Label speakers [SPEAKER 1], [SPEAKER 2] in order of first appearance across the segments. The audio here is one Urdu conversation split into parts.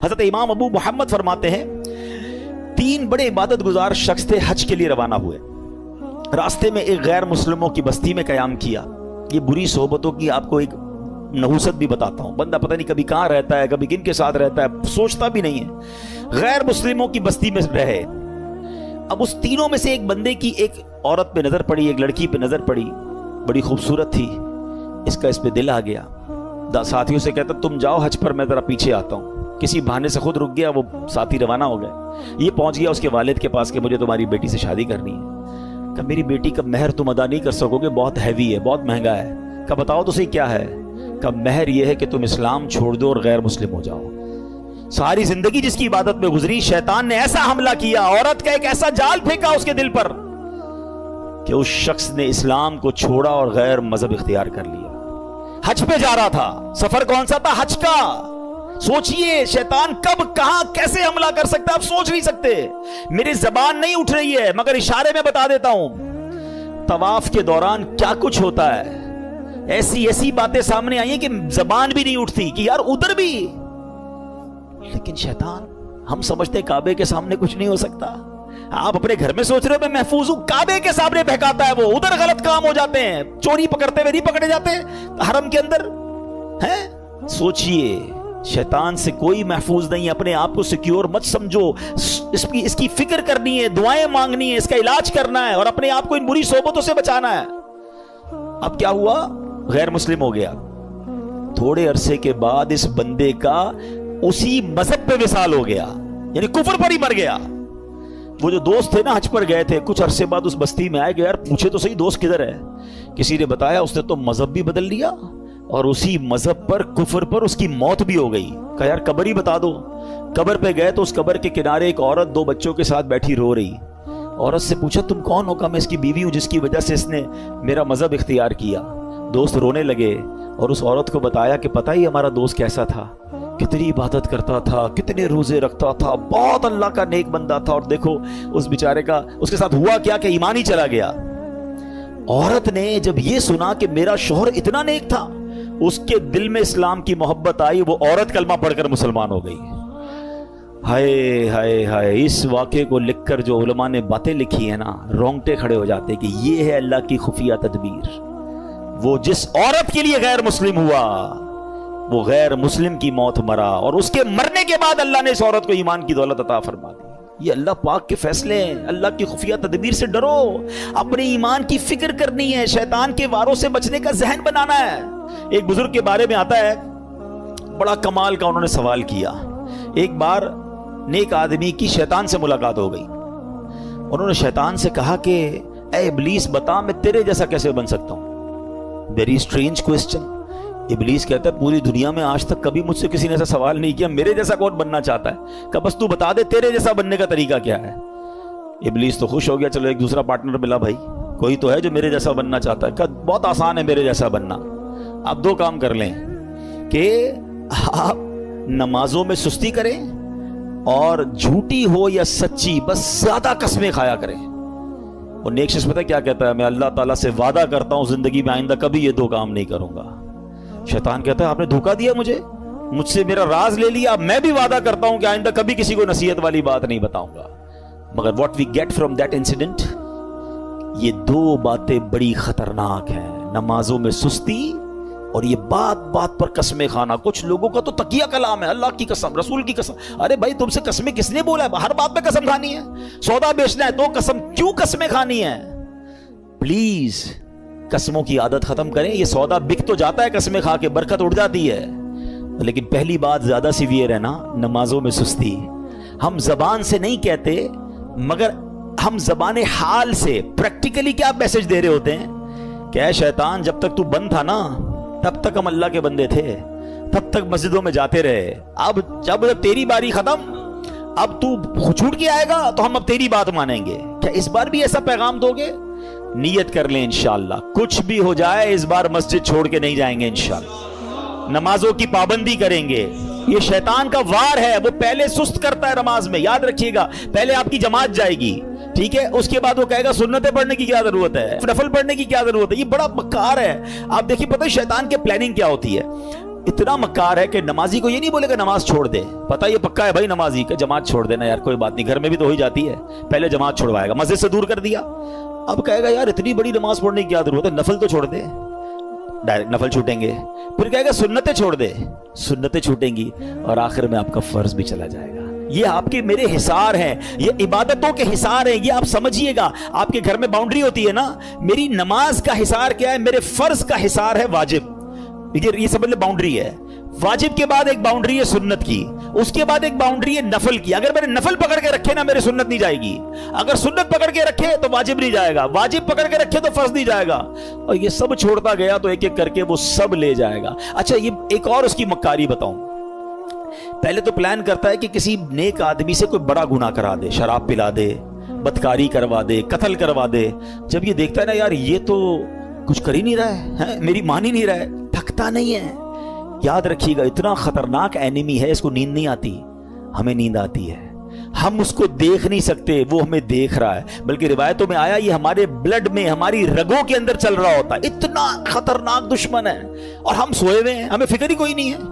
[SPEAKER 1] حضرت امام ابو محمد فرماتے ہیں 3 بڑے عبادت گزار شخص تھے، حج کے لیے روانہ ہوئے، راستے میں ایک غیر مسلموں کی بستی میں قیام کیا۔ یہ بری صحبتوں کی آپ کو ایک نحوست بھی بتاتا ہوں، بندہ پتہ نہیں کبھی کہاں رہتا ہے، کبھی کن کے ساتھ رہتا ہے، سوچتا بھی نہیں ہے۔ غیر مسلموں کی بستی میں رہے، اب اس تینوں میں سے ایک بندے کی ایک عورت پہ نظر پڑی، ایک لڑکی پہ نظر پڑی، بڑی خوبصورت تھی، اس پہ دل آ گیا۔ ساتھیوں سے کہتا تم جاؤ حج پر، میں ذرا پیچھے آتا ہوں۔ کسی بہانے سے خود رک گیا، وہ ساتھی روانہ ہو گئے۔ یہ پہنچ گیا اس کے والد کے پاس کہ مجھے تمہاری بیٹی سے شادی کرنی ہے۔ کہ میری بیٹی کا مہر تم ادا نہیں کر سکو گے، بہت ہیوی ہے، بہت مہنگا ہے۔ کہ بتاؤ تو صحیح کیا ہے؟ کہ مہر یہ ہے کہ تم اسلام چھوڑ دو اور غیر مسلم ہو جاؤ۔ ساری زندگی جس کی عبادت میں گزری، شیطان نے ایسا حملہ کیا، عورت کا ایک ایسا جال پھینکا اس کے دل پر کہ اس شخص نے اسلام کو چھوڑا اور غیر مذہب اختیار کر لیا۔ حج پہ جا رہا تھا، سفر کون سا تھا؟ حج کا۔ سوچئے شیطان کب کہاں کیسے حملہ کر سکتا ہے، آپ سوچ نہیں سکتے۔ میری زبان نہیں اٹھ رہی ہے مگر اشارے میں بتا دیتا ہوں، طواف کے دوران کیا کچھ ہوتا ہے، ایسی باتیں سامنے آئی ہیں کہ زبان بھی نہیں اٹھتی کہ یار ادھر بھی۔ لیکن شیطان، ہم سمجھتے کعبے کے سامنے کچھ نہیں ہو سکتا، آپ اپنے گھر میں سوچ رہے ہو میں محفوظ ہوں، کعبے کے سامنے بہکاتا ہے وہ، ادھر غلط کام ہو جاتے ہیں، چوری پکڑتے ہوئے نہیں پکڑے جاتے حرم کے اندر ہیں۔ سوچئے شیطان سے کوئی محفوظ نہیں ہے، اپنے آپ کو سیکیور مت سمجھو، اس کی فکر کرنی ہے، دعائیں مانگنی ہے، اس کا علاج کرنا ہے اور اپنے آپ کو ان بری صحبتوں سے بچانا ہے۔ اب کیا ہوا؟ غیر مسلم ہو گیا۔ تھوڑے عرصے کے بعد اس بندے کا اسی مذہب پہ وصال ہو گیا، یعنی کفر پر ہی مر گیا۔ وہ جو دوست تھے نا حج پر گئے تھے، کچھ عرصے بعد اس بستی میں آئے کہ یار پوچھے تو صحیح دوست کدھر ہے؟ کسی نے بتایا اس نے تو مذہب بھی بدل لیا اور اسی مذہب پر، کفر پر اس کی موت بھی ہو گئی۔ کہا یار قبر ہی بتا دو۔ قبر پہ گئے تو اس قبر کے کنارے ایک عورت 2 بچوں کے ساتھ بیٹھی رو رہی۔ عورت سے پوچھا تم کون ہو؟ کہا میں اس کی بیوی ہوں جس کی وجہ سے اس نے میرا مذہب اختیار کیا۔ دوست رونے لگے اور اس عورت کو بتایا کہ پتہ ہی ہمارا دوست کیسا تھا، کتنی عبادت کرتا تھا، کتنے روزے رکھتا تھا، بہت اللہ کا نیک بندہ تھا، اور دیکھو اس بیچارے کا اس کے ساتھ ہوا کیا کہ ایمان ہی چلا گیا۔ عورت نے جب یہ سنا کہ میرا شوہر اتنا نیک تھا، اس کے دل میں اسلام کی محبت آئی، وہ عورت کلمہ پڑھ کر مسلمان ہو گئی۔ ہائے ہائے ہائے، اس واقعے کو لکھ کر جو علماء نے باتیں لکھی ہیں نا، رونگٹے کھڑے ہو جاتے کہ یہ ہے اللہ کی خفیہ تدبیر۔ وہ جس عورت کے لیے غیر مسلم ہوا، وہ غیر مسلم کی موت مرا، اور اس کے مرنے کے بعد اللہ نے اس عورت کو ایمان کی دولت عطا فرما دی۔ یہ اللہ پاک کے فیصلے ہیں، اللہ کی خفیہ تدبیر سے ڈرو، اپنے ایمان کی فکر کرنی ہے، شیطان کے واروں سے بچنے کا ذہن بنانا ہے۔ ایک بزرگ کے بارے میں آتا ہے، بڑا کمال کا انہوں نے سوال کیا۔ ایک بار نیک آدمی کی شیطان سے ملاقات ہو گئی، انہوں نے شیطان سے کہا کہ اے ابلیس بتا میں تیرے جیسا کیسے بن سکتا ہوں؟ Very strange question. ابلیس کہتا ہے پوری دنیا میں آج تک کبھی مجھ سے کسی نے ایسا سوال نہیں کیا، میرے جیسا کون بننا چاہتا ہے؟ کہ بس تو بتا دے تیرے جیسا بننے کا طریقہ کیا ہے۔ ابلیس تو خوش ہو گیا، چلو ایک دوسرا پارٹنر ملا، بھائی کوئی تو ہے جو میرے جیسا بننا چاہتا ہے۔ کہ بہت آسان ہے میرے جیسا بننا، آپ 2 کام کر لیں کہ آپ نمازوں میں سستی کریں اور جھوٹی ہو یا سچی بس زیادہ قسمیں کھایا کریں۔ اور نیک شخص پتہ کیا کہتا ہے؟ میں اللہ تعالیٰ سے وعدہ کرتا ہوں زندگی میں آئندہ کبھی یہ 2 کام نہیں کروں گا۔ شیطان کہتا ہے آپ نے دھوکہ دیا مجھ سے میرا راز لے لیا، میں بھی وعدہ کرتا ہوں کہ آئندہ کبھی کسی کو نصیحت والی بات نہیں بتاؤں گا۔ مگر what we get from that incident، یہ 2 باتیں بڑی خطرناک ہیں، نمازوں میں سستی اور یہ بات پر قسمیں کھانا۔ کچھ لوگوں کا تو تقیہ کلام ہے، اللہ کی قسم، رسول کی قسم۔ ارے بھائی تم سے قسمیں کس نے بولا ہے؟ ہر بات پہ قسم کھانی ہے؟ سودا بیچنا ہے تو قسم، کیوں قسمیں کھانی ہے؟ پلیز قسموں کی عادت ختم کریں۔ یہ سودا بک تو جاتا ہے قسمیں کھا کے، برکت اڑ جاتی ہے، لیکن پہلی بات زیادہ سیویئر ہے نا، نمازوں میں سستی۔ ہم زبان سے نہیں کہتے مگر ہم زبان حال سے پریکٹیکلی کیا میسج دے رہے ہوتے ہیں کہ اے شیطان جب تک تو بند تھا نا تب تک ہم اللہ کے بندے تھے، تب تک مسجدوں میں جاتے رہے، اب جب تیری باری ختم، اب تو چھوٹ کے آئے گا تو ہم اب تیری بات مانیں گے۔ کیا اس بار بھی ایسا پیغام دو گے؟ نیت کر لیں انشاءاللہ کچھ بھی ہو جائے اس بار مسجد چھوڑ کے نہیں جائیں گے، انشاءاللہ نمازوں کی پابندی کریں گے۔ یہ شیطان کا وار ہے، وہ پہلے سست کرتا ہے نماز میں، یاد رکھیے گا، پہلے آپ کی جماعت جائے گی، ٹھیک ہے، اس کے بعد وہ کہے گا سنتیں پڑھنے کی کیا ضرورت ہے، نفل پڑھنے کی کیا ضرورت ہے۔ یہ بڑا مکار ہے۔ آپ دیکھیے پتہ ہے شیطان کے پلاننگ کیا ہوتی ہے؟ اتنا مکار ہے کہ نمازی کو یہ نہیں بولے کہ نماز چھوڑ دے، پتہ یہ پکا ہے بھائی نمازی کہ جماعت چھوڑ دینا یار کوئی بات نہیں، گھر میں بھی تو ہو ہی جاتی ہے، پہلے جماعت چھوڑوائے گا، مسجد سے دور کر دیا، اب کہے گا یار اتنی بڑی نماز پڑھنے کی کیا ضرورت ہے، نفل تو چھوڑ دے، ڈائریکٹ نفل چھوٹیں گے، پھر کہے گا سنتیں چھوڑ دے، سنتیں چھوٹیں گی، اور آخر میں آپ کا فرض بھی چلا جائے گا۔ یہ آپ کے میرے حصار ہیں، یہ عبادتوں کے حصار ہیں، یہ آپ سمجھیے گا۔ آپ کے گھر میں باؤنڈری ہوتی ہے نا، میری نماز کا حصار کیا ہے، میرے فرض کا حصار ہے واجب، یہ سمجھ لیں باؤنڈری ہے۔ واجب کے بعد ایک باؤنڈری ہے سنت کی، اس کے بعد ایک باؤنڈری ہے نفل کی۔ اگر میں نے نفل پکڑ کے رکھے نا، میرے سنت نہیں جائے گی، اگر سنت پکڑ کے رکھے تو واجب نہیں جائے گا، واجب پکڑ کے رکھے تو فرض نہیں جائے گا، اور یہ سب چھوڑتا گیا تو ایک ایک کر کے وہ سب لے جائے گا۔ اچھا یہ ایک اور اس کی مکاری بتاؤں، پہلے تو پلان کرتا ہے کہ کسی نیک آدمی سے کوئی بڑا گناہ کرا دے، شراب پلا دے، بدکاری کروا دے، قتل کروا دے، جب یہ دیکھتا ہے نا یار یہ تو کچھ کر ہی نہیں رہا ہے، میری مان ہی نہیں رہا ہے، تھکتا نہیں ہے۔ یاد رکھیے گا اتنا خطرناک اینیمی ہے، اس کو نیند نہیں آتی، ہمیں نیند آتی ہے، ہم اس کو دیکھ نہیں سکتے، وہ ہمیں دیکھ رہا ہے، بلکہ روایتوں میں آیا یہ ہمارے بلڈ میں، ہماری رگوں کے اندر چل رہا ہوتا ہے، اتنا خطرناک دشمن ہے، اور ہم سوئے ہوئے ہیں، ہمیں فکر ہی کوئی نہیں ہے۔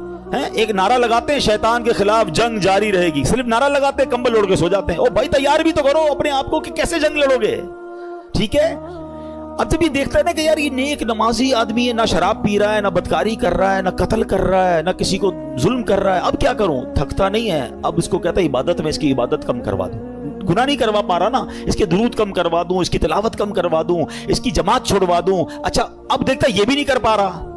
[SPEAKER 1] ایک نعرہ لگاتے ہیں شیطان کے خلاف جنگ جاری رہے گی، صرف نعرہ لگاتے ہیں، کمبل اوڑھ کے سو جاتے ہیں۔ او بھائی تیار بھی تو کرو اپنے آپ کو کہ کیسے جنگ لڑو گے، ٹھیک ہے؟ اب جب یہ دیکھتا ہے نا کہ یار یہ نیک نمازی آدمی ہے، نہ شراب پی رہا ہے، نہ بدکاری کر رہا ہے، نہ قتل کر رہا ہے، نہ کسی کو ظلم کر رہا ہے، اب کیا کروں، تھکتا نہیں ہے، اب اس کو کہتا ہے عبادت میں اس کی عبادت کم کروا دوں، گناہ نہیں کروا پا رہا نا، اس کے درود کم کروا دوں، اس کی تلاوت کم کروا دوں، اس کی جماعت چھوڑوا دوں۔ اچھا اب دیکھتا ہے یہ بھی نہیں کر پا رہا،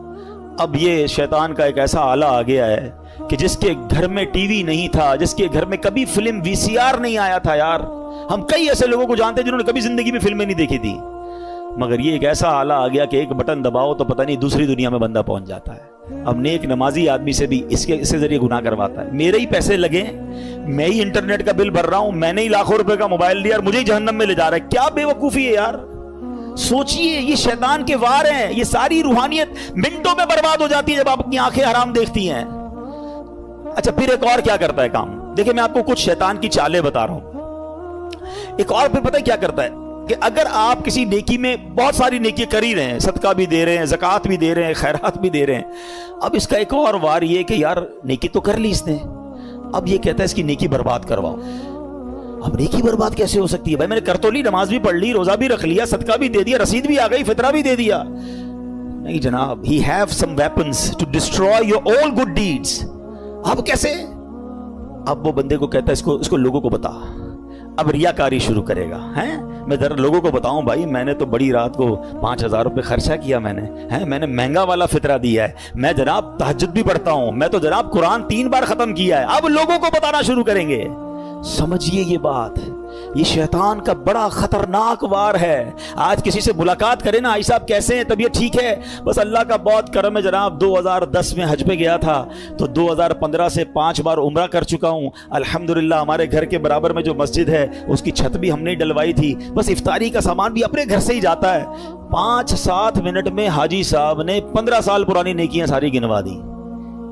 [SPEAKER 1] اب یہ شیطان کا ایک ایسا آلہ آ گیا ہے کہ جس کے گھر میں ٹی وی نہیں تھا، جس کے گھر میں کبھی فلم VCR نہیں آیا تھا، یار ہم کئی ایسے لوگوں کو جانتے ہیں جنہوں نے کبھی زندگی میں فلمیں نہیں دیکھی تھی، مگر یہ ایک ایسا آلہ آ گیا کہ ایک بٹن دباؤ تو پتہ نہیں دوسری دنیا میں بندہ پہنچ جاتا ہے۔ اب نیک نمازی آدمی سے بھی اس کے ذریعے گناہ کرواتا ہے، میرے ہی پیسے لگے، میں ہی انٹرنیٹ کا بل بھر رہا ہوں، میں نے ہی لاکھوں روپے کا موبائل لیا اور مجھے ہی جہنم میں لے جا رہا ہے، کیا بے وقوفی ہے یار۔ سوچئے یہ شیطان کے وار ہیں، یہ ساری روحانیت منٹوں میں برباد ہو جاتی ہے جب آپ اپنی آنکھیں حرام دیکھتی ہیں۔ اچھا پھر ایک اور کیا کرتا ہے کام، دیکھیں میں آپ کو کچھ شیطان کی چالیں بتا رہا ہوں۔ ایک اور پھر پتہ ہے کیا کرتا ہے کہ اگر آپ کسی نیکی میں بہت ساری نیکی کر ہی رہے ہیں، صدقہ بھی دے رہے ہیں، زکوٰۃ بھی دے رہے ہیں، خیرات بھی دے رہے ہیں، اب اس کا ایک اور وار یہ کہ یار نیکی تو کر لی اس نے، اب یہ کہتا ہے اس کی نیکی برباد کرواؤ۔ اب نیکی برباد کیسے ہو سکتی ہے بھائی، میں نے کر تو لی، نماز بھی پڑھ لی، روزہ بھی رکھ لیا، صدقہ بھی دے دیا، رسید بھی آ گئی، فطرہ بھی دے دیا، نہیں جناب، he have some weapons to destroy your all good deeds۔ اب کیسے، اب وہ بندے کو کہتا ہے اس کو لوگوں کو بتا، اب ریاکاری شروع کرے گا، ہیں میں ذرا لوگوں کو بتاؤں بھائی میں نے تو بڑی رات کو 5000 روپے خرچہ کیا، میں نے مہنگا والا فطرہ دیا ہے، میں جناب تہجد بھی پڑھتا ہوں، میں تو جناب قرآن 3 بار ختم کیا ہے، اب لوگوں کو بتانا شروع کریں گے۔ سمجھیے یہ بات، یہ شیطان کا بڑا خطرناک وار ہے۔ آج کسی سے ملاقات کرے نا، آئی صاحب کیسے ہیں، طبیعت ٹھیک ہے، بس اللہ کا بہت کرم ہے جناب، 2010 میں حج پہ گیا تھا تو 2015 سے 5 بار عمرہ کر چکا ہوں، الحمدللہ ہمارے گھر کے برابر میں جو مسجد ہے اس کی چھت بھی ہم نے ڈلوائی تھی، بس افطاری کا سامان بھی اپنے گھر سے ہی جاتا ہے۔ 5-7 منٹ میں حاجی صاحب نے 15 سال پرانی نیکیاں ساری گنوا دی۔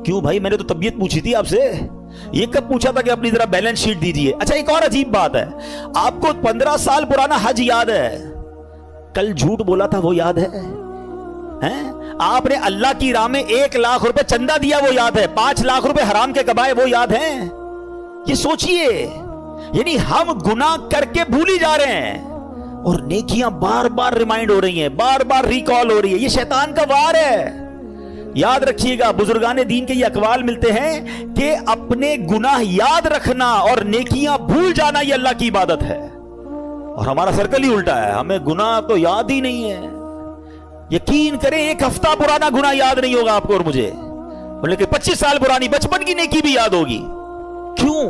[SPEAKER 1] کیوں بھائی، میں نے تو طبیعت پوچھی تھی آپ سے، یہ کب پوچھا تھا کہ اپنی ذرا بیلنس شیٹ دیجئے۔ اچھا ایک اور عجیب بات ہے، آپ کو 15 سال پرانا حج یاد ہے، کل جھوٹ بولا تھا وہ یاد ہے، آپ نے اللہ کی راہ میں 1 لاکھ روپے چندہ دیا وہ یاد ہے، 5 لاکھ روپے حرام کے کمائے وہ یاد ہیں۔ یہ سوچئے، یعنی ہم گناہ کر کے بھول ہی جا رہے ہیں اور نیکیاں بار بار ریمائنڈ ہو رہی ہیں، بار بار ریکال ہو رہی ہے، یہ شیطان کا وار ہے۔ یاد رکھیے گا، بزرگان دین کے یہ اقوال ملتے ہیں کہ اپنے گناہ یاد رکھنا اور نیکیاں بھول جانا یہ اللہ کی عبادت ہے، اور ہمارا سرکل ہی الٹا ہے، ہمیں گناہ تو یاد ہی نہیں ہے۔ یقین کریں 1 ہفتہ پرانا گناہ یاد نہیں ہوگا آپ کو اور مجھے، لیکن 25 سال پرانی بچپن کی نیکی بھی یاد ہوگی۔ کیوں؟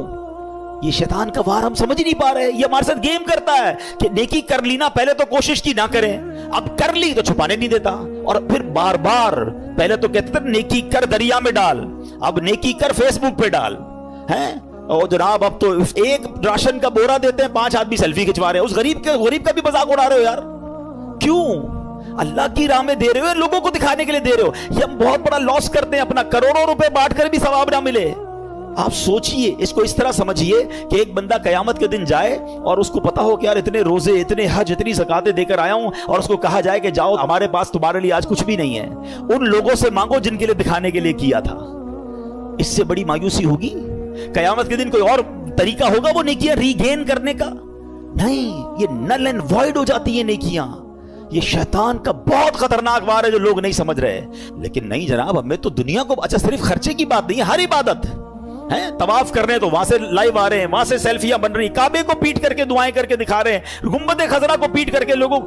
[SPEAKER 1] یہ شیطان کا وار ہم سمجھ نہیں پا رہے، یہ ہمارے ساتھ گیم کرتا ہے کہ نیکی کر لینا، پہلے تو کوشش کی نہ کریں، اب کر لی تو چھپانے نہیں دیتا، اور پھر بار بار، پہلے تو کہتے تھے نیکی کر دریا میں ڈال، اب نیکی کر فیس بک پہ ڈال، اور جناب اب تو 1 راشن کا بورا دیتے ہیں، 5 آدمی سیلفی کھچوا رہے ہیں، اس غریب کا بھی مذاق اڑا رہے ہو یار۔ کیوں؟ اللہ کی راہ میں دے رہے ہو، لوگوں کو دکھانے کے لیے دے رہے ہو، یہ ہم بہت بڑا لاس کرتے ہیں اپنا، کروڑوں روپے بانٹ کر بھی ثواب نہ ملے، آپ سوچئے، اس کو اس طرح سمجھیے کہ ایک بندہ قیامت کے دن جائے اور اس کو پتا ہو کہ یار اتنے روزے، اتنے حج، اتنی زکاتیں دے کر آیا ہوں، اور اس کو کہا جائے کہ جاؤ ہمارے پاس تمہارے لیے آج کچھ بھی نہیں ہے، ان لوگوں سے مانگو جن کے لیے دکھانے کے لیے کیا تھا۔ اس سے بڑی مایوسی ہوگی؟ قیامت کے دن کوئی اور طریقہ ہوگا وہ نیکیاں ریگین کرنے کا؟ نہیں، یہ نل اینڈ وائڈ ہو جاتی ہیں نیکیاں۔ یہ شیطان کا بہت خطرناک وار ہے جو لوگ نہیں سمجھ رہے۔ لیکن نہیں جناب، ہمیں تو دنیا کو، اچھا صرف خرچے کی بات نہیں ہے، ہر عبادت ہے۔ طواف کرنے تو وہاں سے لائیو آ رہے ہیں، وہاں سے سیلفیاں بن رہی، کعبے کو پیٹ کر کے دعائیں کر کے دکھا رہے ہیں، گنبد خضرا کو پیٹ کر کے لوگوں،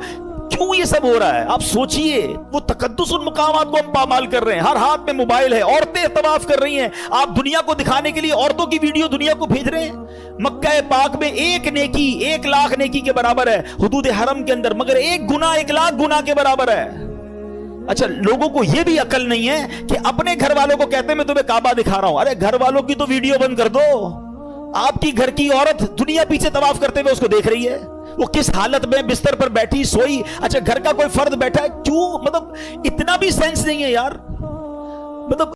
[SPEAKER 1] کیوں یہ سب ہو رہا ہے؟ آپ سوچئے، وہ تقدس ان مقامات کو ہم پامال کر رہے ہیں، ہر ہاتھ میں موبائل ہے، عورتیں طواف کر رہی ہیں، آپ دنیا کو دکھانے کے لیے عورتوں کی ویڈیو دنیا کو بھیج رہے ہیں۔ مکہ پاک میں ایک نیکی 1,00,000 نیکی کے برابر ہے حدود حرم کے اندر، مگر ایک گناہ 1,00,000 گناہ کے برابر ہے۔ اچھا، لوگوں کو یہ بھی عقل نہیں ہے کہ اپنے گھر والوں کو کہتے ہیں میں تمہیں کعبہ دکھا رہا ہوں، ارے گھر والوں کی تو ویڈیو بند کر دو، آپ کی گھر کی عورت دنیا پیچھے طواف کرتے ہوئے اس کو دیکھ رہی ہے، وہ کس حالت میں بستر پر بیٹھی سوئی، اچھا گھر کا کوئی فرد بیٹھا ہے، کیوں؟ مطلب اتنا بھی سینس نہیں ہے یار، مطلب